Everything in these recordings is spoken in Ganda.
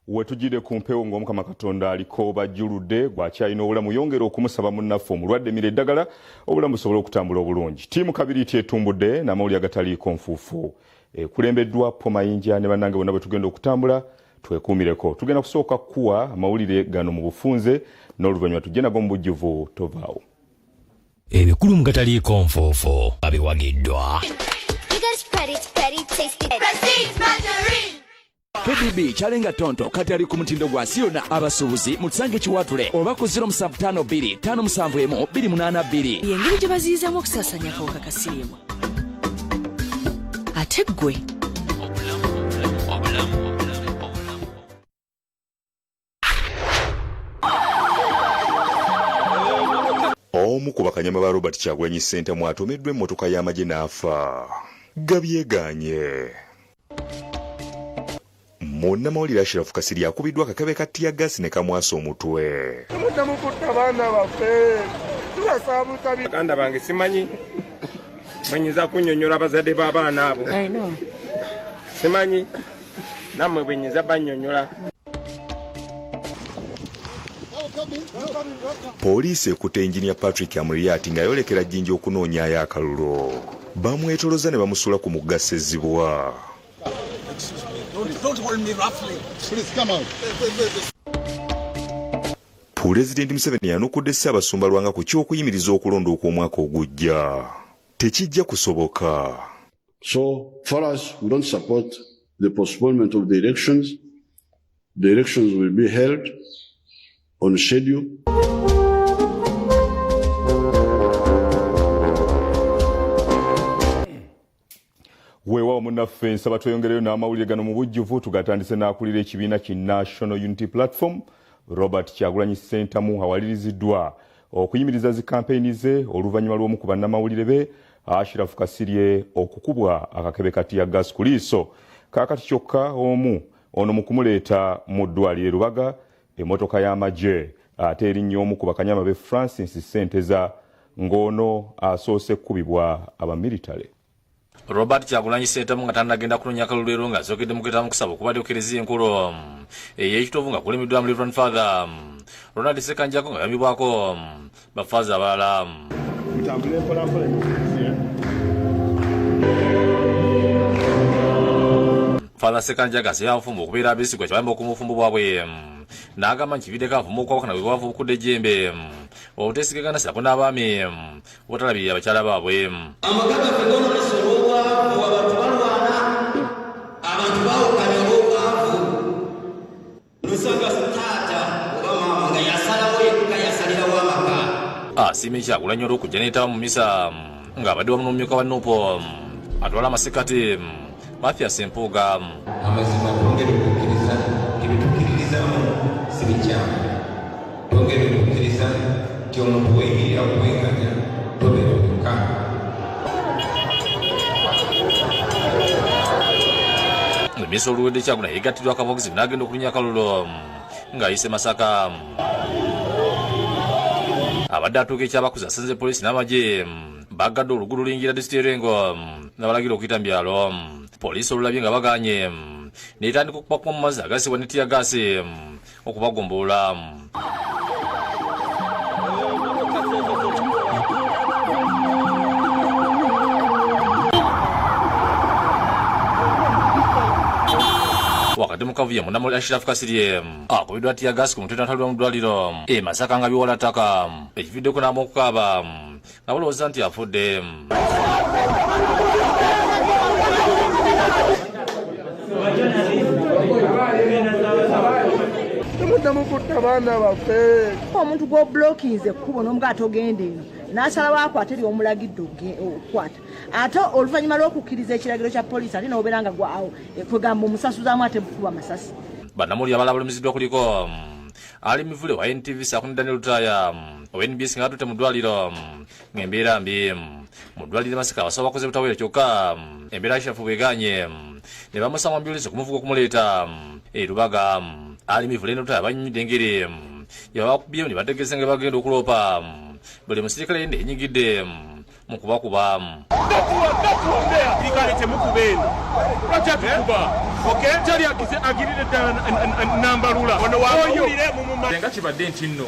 wetujire ku mpewo ng'omukama Katonda aliko bajjuludde gwakyalina obulamu yongera okumusaba munnaffe omulwadde mira eddagala obulamu busobole okutambula obulungi. Ttiimu Kabiriiti etumbudde n'amawulire agataliiko nfuufu kulembeddwa Pomayinja ne bannange bonna bwe tugenda okutambula twekuumireko. Tugenda kusooka kuwa amawulire gano mu bufunze n'oluvannyuma tujje nago mu bujjuvu tovaawo. Ebikulu mu gataliiko nfuufu abiwagiddwa. KDB chalenga tonto kati ali ku mutindo gwa Siona abasuubuzi mutusange kiwatule oba ku 0752 571 282. Yengeri gye baziyizamu okusasanya akawuka ka siriimu. Ate ggwe omu ku bakanyama ba Robert Kyagulanyi Ssentamu atomeddwa emmotoka y'amagye n'afa. Gabyeganye. Munnamawulire Ashraf Kasirye akubiddwa akakabe ka ttiyaggaasi ne kamwasa omutwe. Muddamu kutta baana baffe tubasaabuza baganda bange simanyi bwenyinza kunnyonnyola abazadde b'abaana abo simanyi nammwe bwenyinza bannyonnyola. Poliisi ekutte Engineer Patrick Amuriat ng'ayolekera Jjinja okunoonyaayo akalulu. Bamwetoloza ne bamusuula ku mugga Ssezzibwa. Don't hold me roughly. Please come out. Pulezidenti Museveni yanukudde Ssaabasumba Lwanga ku ky'okuyimiriza okulonda okw'omwaka ogujja. Tekijja kusoboka. So, for us, we don't support the postponement of the elections. The elections will be held on schedule. Weewaawo munnaffe nsaba tweyongereyo n'amawulire gano mu bujjuvu tugatandise n'akulira ekibiina ki National Unity Platform. Robert Kyagulanyi Ssentamu awaliriziddwa okuyimiriza zi kampeyini ze oluvannyuma lw'omu ku bannamawulire be Ashraf Kasirye okukubwa akakebe ka ttiyaggaasi ku liiso. Kaakati kyokka ono mu kumuleeta mu ddwaliro Lubaga emmotoka y'amagye ate erinnya omu ku bakanyama be Francis Ssenteza ng'ono asoose kkubibwa abamilitale. Robert Kyagulanyi Ssentamu nga tannagenda kunoonya akalulu leero nga azookedde mu kwetaba mu kusaba okubadde okereziya enkulu ey'ekitovu nga kulemeddwa mu Reverend Father Ronald Ssekanjako nga yambibwako bafaaza abalala. Father Ssekanjako asabye abafumbo okubeera abeesigwa kyebayamba okumufumbo bwabwe n'agamba nti kividdeko abafumbo okwawukana bwe baava okudda ejjembe obuteesigagana sirako n'abaami obutalabirira abakyala baabwe. Amagana fegona lisolobwa abantu balwana abantu bawukanya olw'obwavu nosanga taata oba maama nga yasalawo yekka yasalirawo amaka. Asiimye Kyagulanyi olw'okujja n'etaba mu misa ng'abadde wamu n'omumyuka wa Nuupo atwala amasekati Mathias Mpuuga. Amazima twongere okukkiriza ebitukkiririzamu si bikyamu. Twongere okukkiriza nti omuntu weeyirira okuweganya tobeera okukka. Emisa oluwedde Kyagulanyi yeegatiddwa akabugizi n'agenda okulinya akalulu ng'ayise Masaka. Abadde atuuka ekyabakuza asanze poliisi n'amagye bagadde oluguudo luyingira disitulikiti y'Erengo n'abalagira okuyita mu byalo. Poliisi olulabye nga baganye n'etandika okupakuba mu mazzi agasibwa ne ttiyaggaasi okubagombolola. Wakati mu kavuyo munnamawulire Ashraf Kasirye akubiddwa ttiyaggaasi ku mutwe n'atwalibwa mu ddwaliro Masaka nga biwola ttaka ekividdeko n'amu okukaaba nga balowooza nti afudde. Muddamu kutta baana baffe. omuntu gw'obulookinze ekkubo n'omuga atogenda eno n'asalawo akwata eri omulagidde okukwata ate oluvannyuma lw'okukkiriza ekiragiro kya poliisi ate n'obeera nga gwawo kwegamba omusasuzaamu ate bukuba masasi. Bannamawulire abalala balumisiddwa kuliko Ali Mivule wa NTV Sakuni Daniel Lutaya NBS nga atutte mu ddwaliro ng'embeera mbi. Mu ddwaliro Masaka abasaba bakoze butawera kyokka embeera Ashraf bweganye ne bamusanga ambyulizi okumuvuga okumuleeta Lubaga. Ali Mivule ne Lutaya bannyonnyodde engeri yabakubye ne bategeeza nga bagenda okuloopa buli musirikale yende enyigidde mu kubakuba nga kibadde nti nno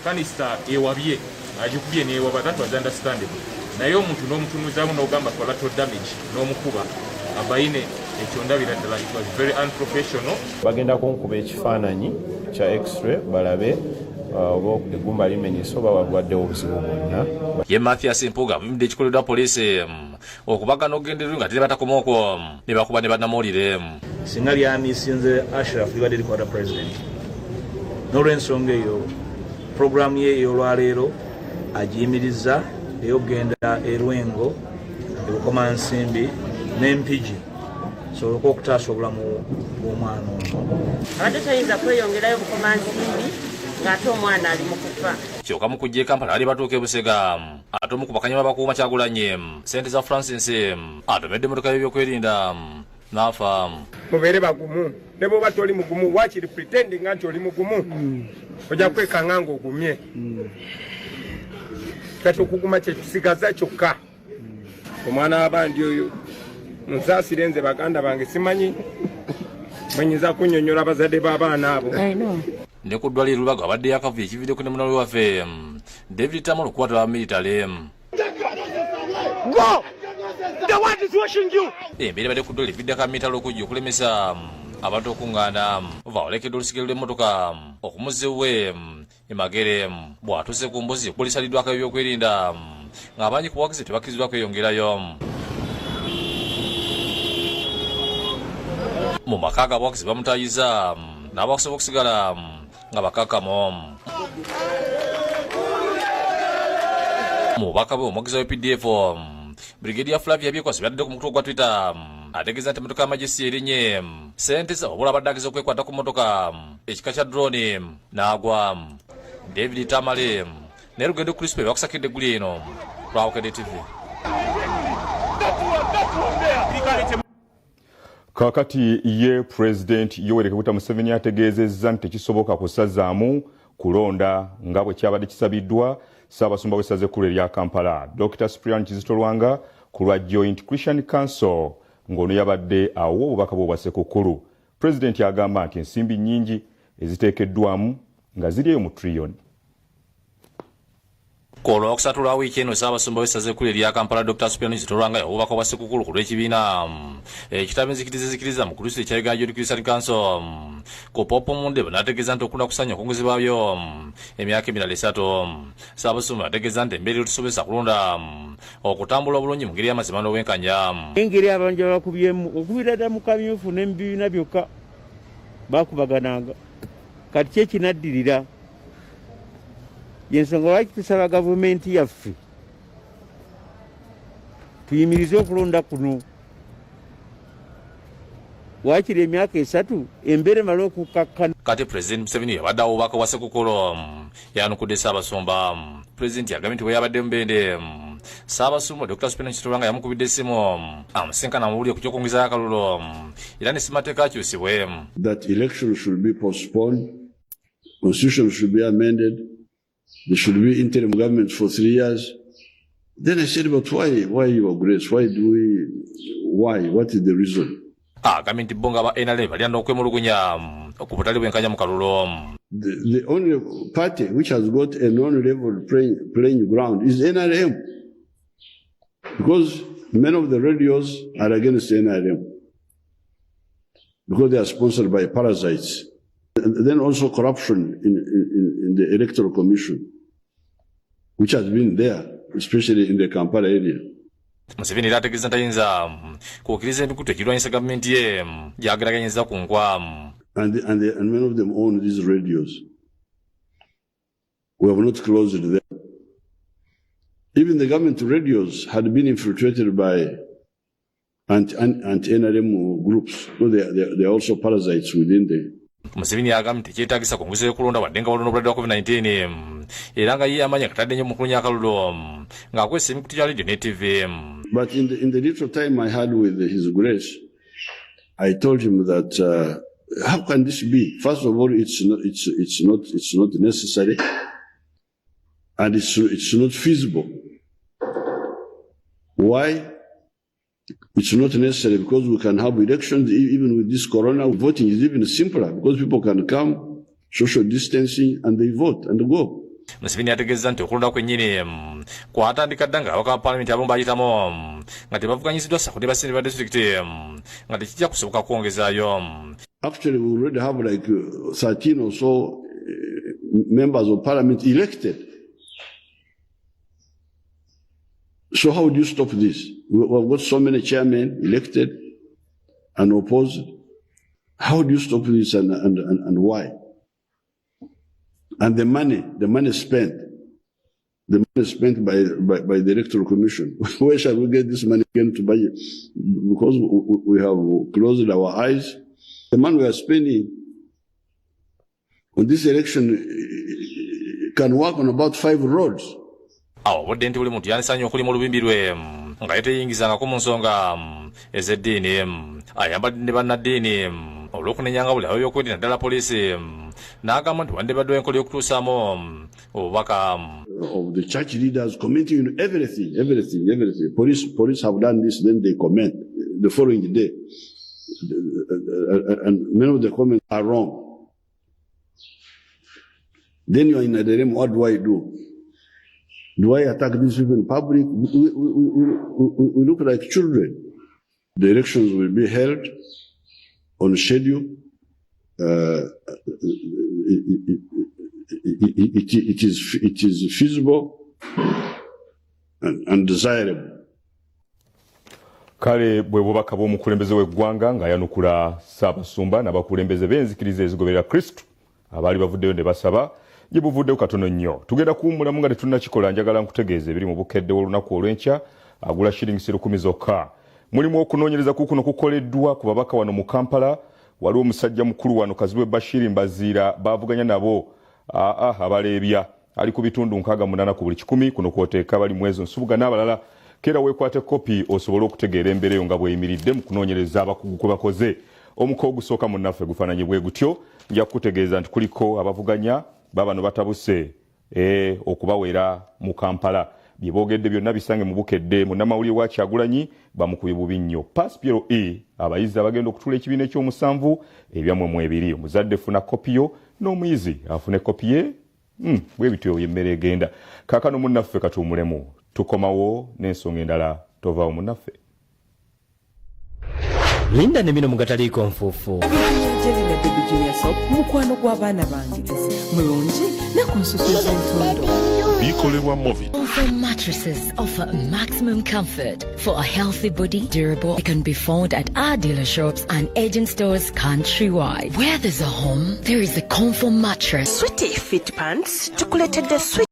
kanisa ewabye agikubye newaba that was understandable naye omuntu n'omutunuzaamu n'ogamba collateral damage n'omukuba abayine ekyo ndabira ddala it was very unprofessional. Bagenda kunkuba ekifaananyi kya x-ray balabe oba eggumba limenyese oba wagwaddewo obuzibu bwonna. Ye Mathias Mpuga mumidde ekikoleddwa poliisi okubagana okugendererwa nga tebatakoma okwo ne bakuba ne bannamawulire. Singa lyamisinze Ashraf libadde likwata president n'olw'ensonga eyo puroguramu ye ey'olwaleero agiyimiriza ey'okugenda erwengo ebukomansimbi n'empigi sobola okutaasa obulamu bw'omwana ono. Abadde tayinza kweyongerayo bukomansimbi ng'ate omwana ali mu kufa. Kyokka mu kujja e Kampala ali batuuka e Busega ate omu ku bakanyama bakuuma Kyagulanyi ssente za Francis atomedde emmotoka y'ebyokwerinda n'afa. Mubeere bagumu ne bw'oba toli mugumu wakiri pretending nti oli mugumu ojja kwekanga ng'ogumye kati okuguma kyekisigaza kyokka. Omwana w'abandi oyo nsaasire nze baganda bange simanyi mwenyeza kunnyonnyola abazadde b'abaana abo. Ne ku ddwaliro Lubaga abaddeyo akavuyo ekividdeko ne munalo waffe David Tamalo okukwata abamilitale. Embeera badde ku ddwaliro eviddeko amitalo okujja okulemesa abantu okuŋŋaana vaolekedde olusigero lw'emmotoka okumuzza ewuwe emagere bw'atuuse ku mbuzi kulisaliddwako ebyokwerinda ng'abangi ku bawagizi tebakkirizibwa kweyongerayo. Mu maka ga abawagizi bamutayiza n'abakusobola okusigala nga bakakamo. Mu bubaka bwe omuwagizi wa UPDF Brigadier Flavia Byekwasi byadde ku mutwe gwa Twitter ategeeza nti emmotoka y'amagesi erinnye ssente wabula abadde ageza okwekwata ku mmotoka ekika kya drone n'agwa. David Tamale ne Lugendo Crispe bakusakidde eggulu eno lwawokedde TV. Kakati ye President Yoweri Kaguta Museveni ategeezezza nti tekisoboka kusazaamu kulonda nga bwe kyabadde kisabiddwa Ssaabasumba w'essaza ekkulu erya Kampala Dr. Cyprian Kizito Lwanga ku lwa Joint Christian Council ng'ono yabadde awo obubaka bwe bwa Ssekukkulu. President agamba nti ensimbi nnyingi eziteekeddwamu nga ziri mu trillion. Ku Lwokusatu lwa wiiki eno Ssaabasumba w'essaza ekkulu erya Kampala Dr. Cyprian Kizito Lwanga obubaka bwa Ssekukkulu ku lw'ekibiina ekitabo enzikiriza ezikiriza mu kulusi ekya Uganda Joint Christian Council ku Popo Mundebe n'ategeeza nti okunda kusanya okongezebwayo emyaka emirala 3. Ssaabasumba ategeeza nti embeera etusobozesa kulonda okutambula obulungi mu ngeri y'amazima n'obwenkanya. Engeri abanja bakubyemu okubira ddala mu kamyufu n'ebibiina byokka bakubagananga kati kyekinaddirira yensonga lwaki tusaba gavumenti yaffe tuyimirize okulonda kuno wakiri emyaka 3 embeera emala okukakkana. Kati President Museveni yabadde awo obubaka bwa Ssekukkulu yanukudde Ssaabasumba. President yagambye nti bwe yabadde mbende Ssaabasumba Dr. Cyprian Kizito Lwanga yamukubidde essimu amusinkana amawulire ku ky'okwongezayo akalulu era ne simateeka akyusibwe. That election should be postponed, constitution should be amended, there should be interim government for 3 years. Then I said, but why Your Grace? Why? What is the reason? Agambye nti bo nga aba NRM balina n'okwemulugunya ku butali bwenkanya mu kalulu. The only party which has got a non-level playing ground is NRM. Because many of the radios are against NRM. Because they are sponsored by parasites. And then also corruption in the Electoral Commission, which has been there, especially in the Kampala area. Museveni era ategeeza ntayinza kukkiriza emikutu egirwanyisa gavumenti ye gy'ageraageranyiriza ku nkwa. And many of them own these radios. We have not closed them. Even the government radios had been infiltrated by anti-NRM groups. So they are also parasites within the. Museveni agambye tekyetaagisa kunguza y'okulonda wadde nga waliwo n'obulwadde bwa COVID-19 era nga ye amanyi akatadde nnyo mu kulunya akalulu ng'akozesa emikutu gya radio ne TV. But in the little time I had with His Grace, I told him that how can this be? First of all, it's not necessary, and it's not feasible. Why? It's not necessary because we can have elections even with this corona. Voting is even simpler because people can come, social distancing, and they vote and go. Museveni ategeeza nti okulonda kwennyini kwatandika dda nga abaka palamenti abomba ayitamu nga tebavuganyiziddwa sako ne basente ba disitulikiti nga tekijja kusoboka kwongezaayo. Actually, we already have like 13 or so members of parliament elected. So how do you stop this? We've got so many chairmen elected and opposed. How do you stop this and why? And the money spent by the Electoral Commission. Where shall we get this money again to buy it? Because we have closed our eyes. The money we are spending on this election can work on about 5 roads. Awo budde nti buli muntu yanisanya okuli mu lubimbi lwe nga yeteyingizangako mu nsonga ez'eddiini ayambadde ne bannaddiini olw'okunenyanga buli awo by'okwedda naddala poliisi n'agamba nti wandibaddewo enkola y'okutuusaamu obubaka. Of the church leaders commenting on everything. Police have done this, then they comment the following day. And many of the comments are wrong. Then you are in a dilemma, what do I do? Do I attack these people in public? We look like children. The elections will be held on schedule. It is feasible and desirable. Kale bwe bubaka bw'omukulembeze w'eggwanga ng'ayanukula Ssaabasumba n'abakulembeze b'enzikiriza ezigoberera Kristo abaali bavuddeyo ne basaba gye buvuddeyo katono nnyo. Tugenda kuwummulamu nga tetunnakikola, njagala nkutegeeza ebiri mu bukedde w'olunaku olw'enkya agula shiringisi 10 zokka. Mulimu okunoonyereza kukuno kukoleddwa ku babaka wano mu Kampala. Waliwo omusajja mukulu wano Kazibwe Bashir Mbaziira baavuganya nabo abaleebya ali ku bitundu 68 ku buli 100 kuno kwoteeka bali mwezi Nsubuga n'abalala. Kera weekwate kopi osobole okutegeera embeera eyo nga bw'eyimiridde mu kunoonyereza abakugu kwe bakoze. Omukolo ogusooka munnaffe gufaananye bwe gutyo. Nja kukutegeeza nti kuliko abavuganya babano batabuse okubawera mu Kampala. Bye boogedde byonna bisange mu bukedde munnamawulire wa Kyagulanyi bamukubye bubi nnyo. Paspiro abayizi abagenda okutula ekibiina eky'omusanvu ebyamwe mu ebiri. Omuzadde funa kopiyo n'omuyizi afune kopi ye. Bwe bityo yemmere egenda. Kaakano munnaffe katuwummulemu. Tukomawo n'ensonga endala tovaawo munnaffe. Linda ne bino mugataliiko nfuufu. Jelina Baby Junior Soap mukwano gw'abaana bange mulungi ne ku nsusu z'entondo. Bikolebwa Movit. Comfort mattresses offer maximum comfort for a healthy body, durable. It can be found at our dealer shops and agent stores countrywide. Where there's a home, there is a Comfort mattress. Sweetie Fit Pants tukuletedde